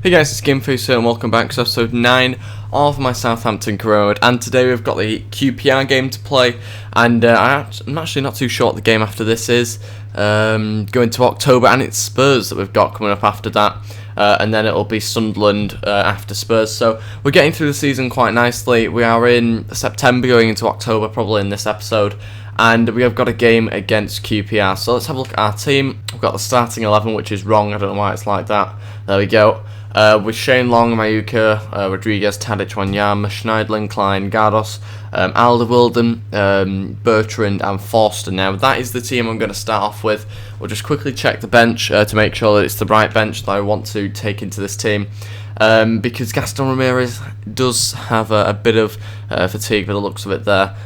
Hey guys, it's TheGameFaceHD here and welcome back to episode 9 of my Southampton career mode. And today we've got the QPR game to play, and I'm actually not too sure what the game after this is. Going to October, and it's Spurs that we've got coming up after that. And then it'll be Sunderland after Spurs. So we're getting through the season quite nicely. We are in September going into October probably in this episode. And we have got a game against QPR. So let's have a look at our team. We've got the starting 11, which is wrong. I don't know why it's like that. There we go. With Shane Long, Mayuka, Rodriguez, Tadic, Wanyama, Schneidlin, Klein, Gardos, Alderweireld, Bertrand and Forster. Now that is the team I'm going to start off with. We'll just quickly check the bench to make sure that it's the right bench that I want to take into this team. Because Gaston Ramirez does have a bit of fatigue by the looks of it there.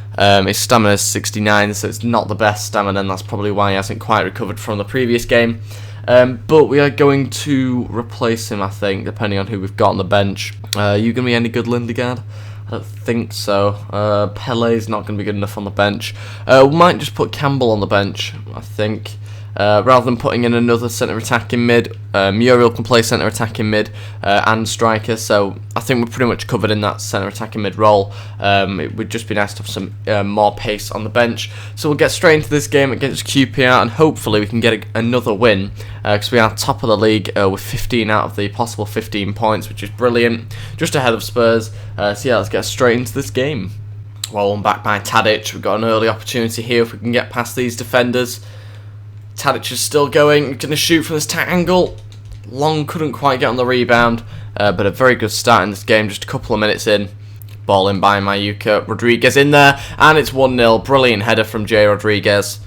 His stamina is 69, so it's not the best stamina, and that's probably why he hasn't quite recovered from the previous game. But we are going to replace him, I think, depending on who we've got on the bench. Are you going to be any good, Lindegaard? I don't think so. Pele's not going to be good enough on the bench. We might just put Campbell on the bench, I think. Rather than putting in another centre attacking mid, Muriel can play centre attacking mid and striker, so I think we're pretty much covered in that centre attacking mid role. It would just be nice to have some more pace on the bench. So we'll get straight into this game against QPR, and hopefully we can get another win, because we are top of the league with 15 out of the possible 15 points, which is brilliant, just ahead of Spurs. So yeah, let's get straight into this game. Well, I'm back by Tadic. We've got an early opportunity here if we can get past these defenders. Tadic is still going, going to shoot from this tight angle. Long couldn't quite get on the rebound, but a very good start in this game, just a couple of minutes in. Ball in by Mayuka, Rodriguez in there, and it's 1-0. Brilliant header from J. Rodriguez.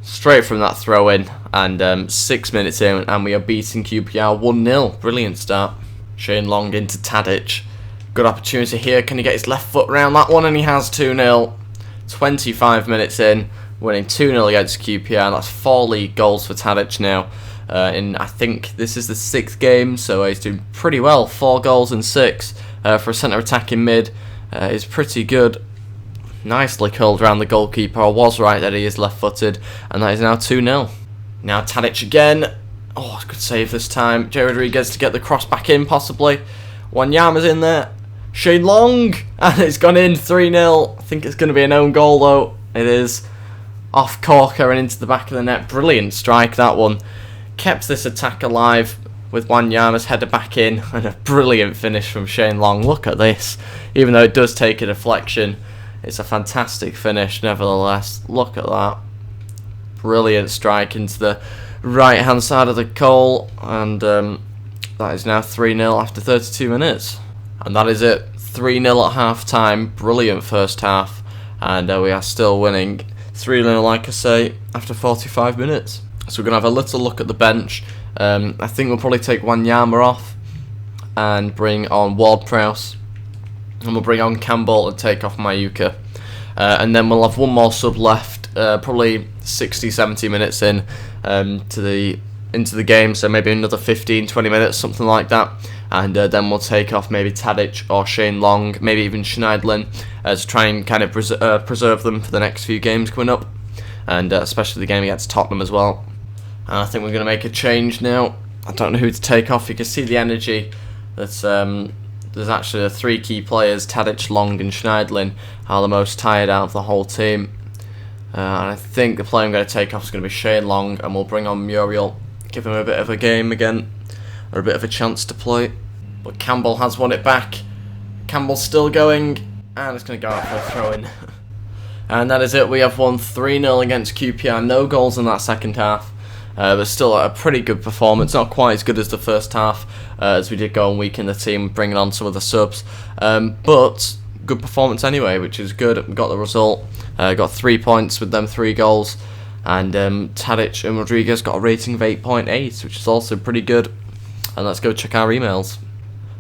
Straight from that throw in, and 6 minutes in, and we are beating QPR 1-0. Brilliant start. Shane Long into Tadic. Good opportunity here, can he get his left foot around that one? And he has 2-0. 25 minutes in. Winning 2-0 against QPR, and that's 4 league goals for Tadic now. I think this is the 6th game, so he's doing pretty well. 4 goals and 6 for a centre attacking mid is pretty good. Nicely curled around the goalkeeper. I was right that he is left footed, and that is now 2-0. Now Tadic again. Oh, good save this time. J. Rodriguez to get the cross back in, possibly. Wanyama's in there. Shane Long, and it's gone in 3-0. I think it's going to be an own goal though. It is. Off Corker and into the back of the net. Brilliant strike, that one. Kept this attack alive with Wanyama's header back in, and a brilliant finish from Shane Long. Look at this. Even though it does take a deflection, it's a fantastic finish nevertheless. Look at that. Brilliant strike into the right hand side of the goal, and that is now 3-0 after 32 minutes. And that is it. 3-0 at half time. Brilliant first half, and we are still winning 3-0, like I say, after 45 minutes. So we're going to have a little look at the bench. I think we'll probably take Wanyama off and bring on Ward-Prowse. And we'll bring on Campbell and take off Mayuka. And then we'll have one more sub left, probably 60-70 minutes in into the game. So maybe another 15-20 minutes, something like that. And then we'll take off maybe Tadic or Shane Long, maybe even Schneidlin, to try and kind of preserve them for the next few games coming up, and especially the game against Tottenham as well. And I think we're going to make a change now. I don't know who to take off. You can see the energy. That's there's actually the 3 key players, Tadic, Long and Schneidlin, are the most tired out of the whole team. And I think the player I'm going to take off is going to be Shane Long, and we'll bring on Muriel, give him a bit of a game again, or a bit of a chance to play. But Campbell has won it back. Campbell's still going, and it's going to go out for a throw-in. And that is it. We have won 3-0 against QPR. No goals in that second half, but still a pretty good performance. Not quite as good as the first half, as we did go on weaken the team, bringing on some of the subs. But good performance anyway, which is good. We got the result. Got 3 points with them 3 goals. And Tadic and Rodriguez got a rating of 8.8, which is also pretty good. And let's go check our emails.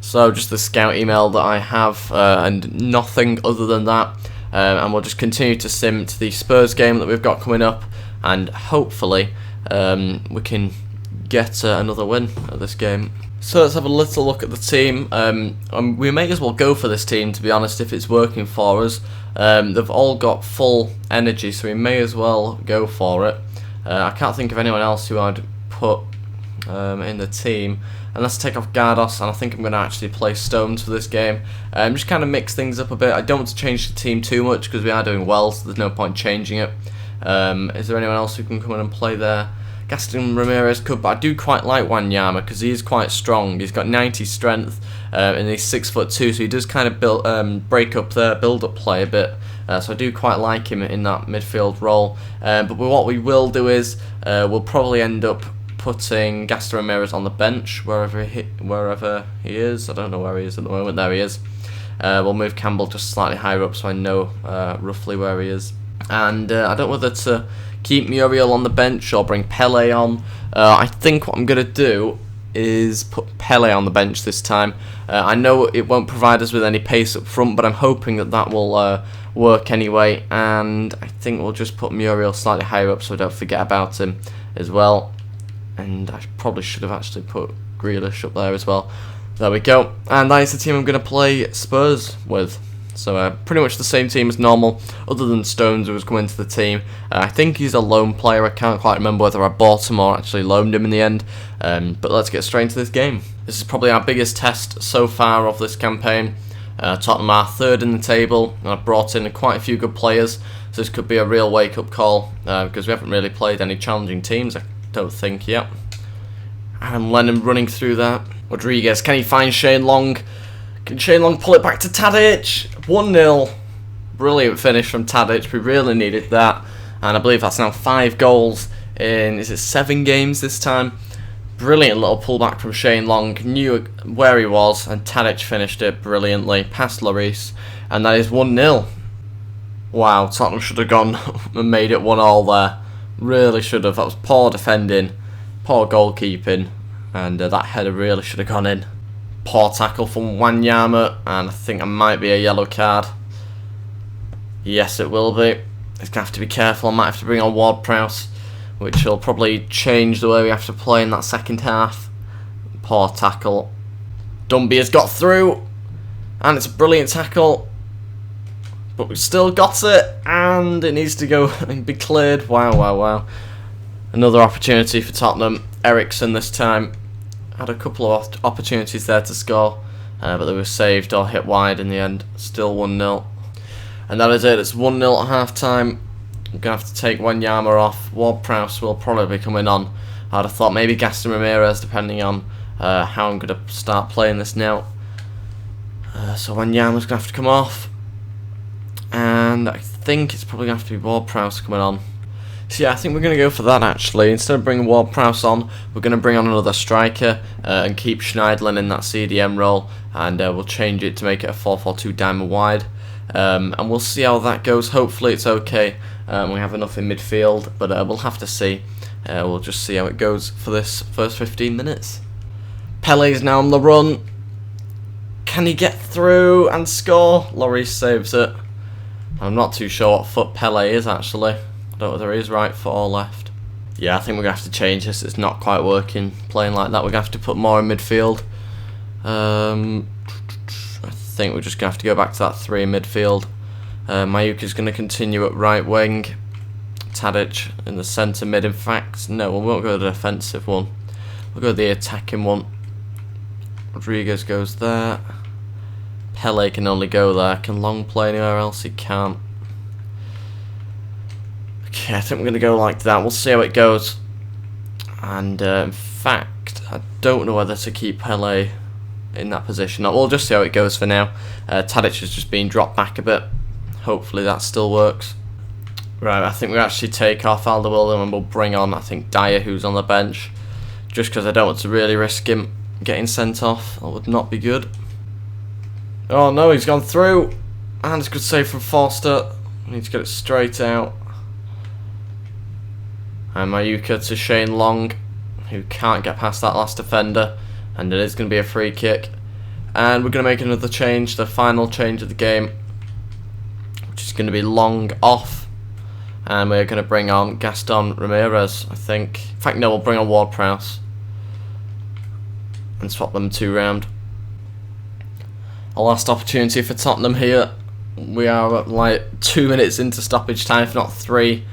So just the scout email that I have, and nothing other than that. And we'll just continue to sim to the Spurs game that we've got coming up, and hopefully we can get another win at this game. So let's have a little look at the team. We may as well go for this team, to be honest, if it's working for us. They've all got full energy, so we may as well go for it. I can't think of anyone else who I'd put in the team. And let's take off Gardos, and I think I'm going to actually play Stones for this game. Just kind of mix things up a bit. I don't want to change the team too much because we are doing well, so there's no point changing it. Is there anyone else who can come in and play there? Gaston Ramirez could, but I do quite like Wanyama because he is quite strong. He's got 90 strength and he's 6'2", so he does kind of break up the build-up play a bit. So I do quite like him in that midfield role. But what we will do is we'll probably end up putting Gaston Ramirez on the bench wherever he is. I don't know where he is at the moment. There he is. We'll move Campbell just slightly higher up so I know roughly where he is. And I don't know whether to keep Muriel on the bench or bring Pele on. I think what I'm going to do is put Pele on the bench this time. I know it won't provide us with any pace up front, but I'm hoping that will work anyway. And I think we'll just put Muriel slightly higher up so I don't forget about him as well. And I probably should have actually put Grealish up there as well. There we go. And that is the team I'm going to play Spurs with. So pretty much the same team as normal, other than Stones who was coming into the team. I think he's a loan player. I can't quite remember whether I bought him or actually loaned him in the end. But let's get straight into this game. This is probably our biggest test so far of this campaign. Tottenham are third in the table, and I've brought in quite a few good players. So this could be a real wake-up call, because we haven't really played any challenging teams, I don't think, yet. Aaron Lennon running through that. Rodriguez, can he find Shane Long? Can Shane Long pull it back to Tadic? 1-0. Brilliant finish from Tadic. We really needed that. And I believe that's now 5 goals in, is it 7 games this time? Brilliant little pullback from Shane Long. Knew where he was, and Tadic finished it brilliantly. Past Lloris. And that is 1-0. Wow, Tottenham should have gone and made it 1-1 there. Really should have. That was poor defending. Poor goalkeeping. And that header really should have gone in. Poor tackle from Wanyama, and I think it might be a yellow card. Yes, it will be. He's going to have to be careful. I might have to bring on Ward-Prowse, which will probably change the way we have to play in that second half. Poor tackle. Dumby has got through, and it's a brilliant tackle. But we've still got it, and it needs to go and be cleared. Wow, wow, wow. Another opportunity for Tottenham. Ericsson this time. Had a couple of opportunities there to score, but they were saved or hit wide in the end. Still 1-0. And that is it. It's 1-0 at half-time. I'm going to have to take Wanyama off. Ward-Prowse will probably be coming on. I'd have thought maybe Gaston Ramirez, depending on how I'm going to start playing this now. So Wanyama's going to have to come off. And I think it's probably going to have to be Ward-Prowse coming on. So yeah, I think we're going to go for that actually. Instead of bringing Ward-Prowse on, we're going to bring on another striker and keep Schneiderlin in that CDM role, and we'll change it to make it a 4-4-2 diamond wide. And we'll see how that goes. Hopefully it's okay. We have enough in midfield, but we'll have to see. We'll just see how it goes for this first 15 minutes. Pele's now on the run. Can he get through and score? Lloris saves it. I'm not too sure what foot Pele is actually. I don't know whether he is right foot or left. Yeah, I think we're going to have to change this. It's not quite working playing like that. We're going to have to put more in midfield. I think we're just going to have to go back to that 3 in midfield. Mayuka's going to continue at right wing. Tadic in the centre mid. In fact, no, we won't go to the defensive one. We'll go to the attacking one. Rodriguez goes there. Pele can only go there. Can Long play anywhere else? He can't. Okay, I think we're going to go like that. We'll see how it goes. And in fact, I don't know whether to keep Pele in that position. We'll just see how it goes for now. Tadic is just being dropped back a bit. Hopefully that still works. Right, I think we'll actually take off Alderweireld and we'll bring on, I think, Dyer, who's on the bench. Just because I don't want to really risk him getting sent off. That would not be good. Oh no, he's gone through. And it's a good save from Forster. I need to get it straight out. And Mayuka to Shane Long, who can't get past that last defender, and it is going to be a free kick. And we're going to make another change, the final change of the game, which is going to be Long off, and we're going to bring on Gaston Ramirez, I think. In fact, no, we'll bring on Ward-Prowse and swap them 2 round. A last opportunity for Tottenham here. We are like 2 minutes into stoppage time, if not 3.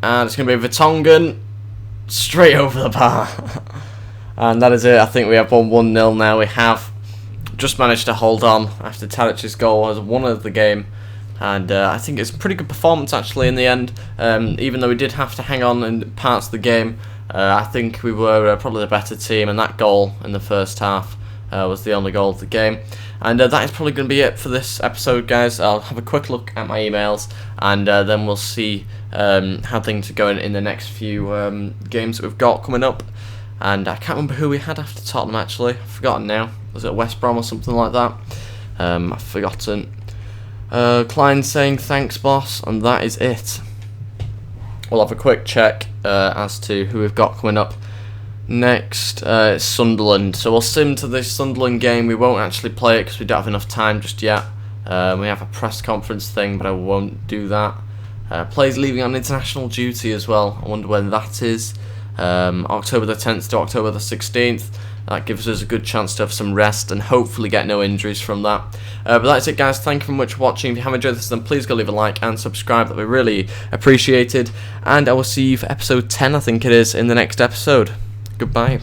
And it's going to be Vertonghen straight over the bar. And that is it. I think we have won 1-0 now. We have just managed to hold on after Tadic's goal as one of the game. And I think it's a pretty good performance actually in the end. Even though we did have to hang on in parts of the game, I think we were probably the better team, and that goal in the first half was the only goal of the game. And that is probably going to be it for this episode, guys. I'll have a quick look at my emails, and then we'll see how things are going in the next few games that we've got coming up. And I can't remember who we had after Tottenham actually. I've forgotten now. Was it West Brom or something like that? I've forgotten. Klein saying thanks, boss, and that is it. We'll have a quick check as to who we've got coming up. Next, Sunderland. So we'll sim to this Sunderland game. We won't actually play it because we don't have enough time just yet. We have a press conference thing, but I won't do that. Players leaving on international duty as well. I wonder when that is. October the 10th to October the 16th. That gives us a good chance to have some rest and hopefully get no injuries from that. But that's it, guys. Thank you very much for watching. If you have enjoyed this, then please go leave a like and subscribe. That would be really appreciated. And I will see you for episode 10, I think it is, in the next episode. Goodbye.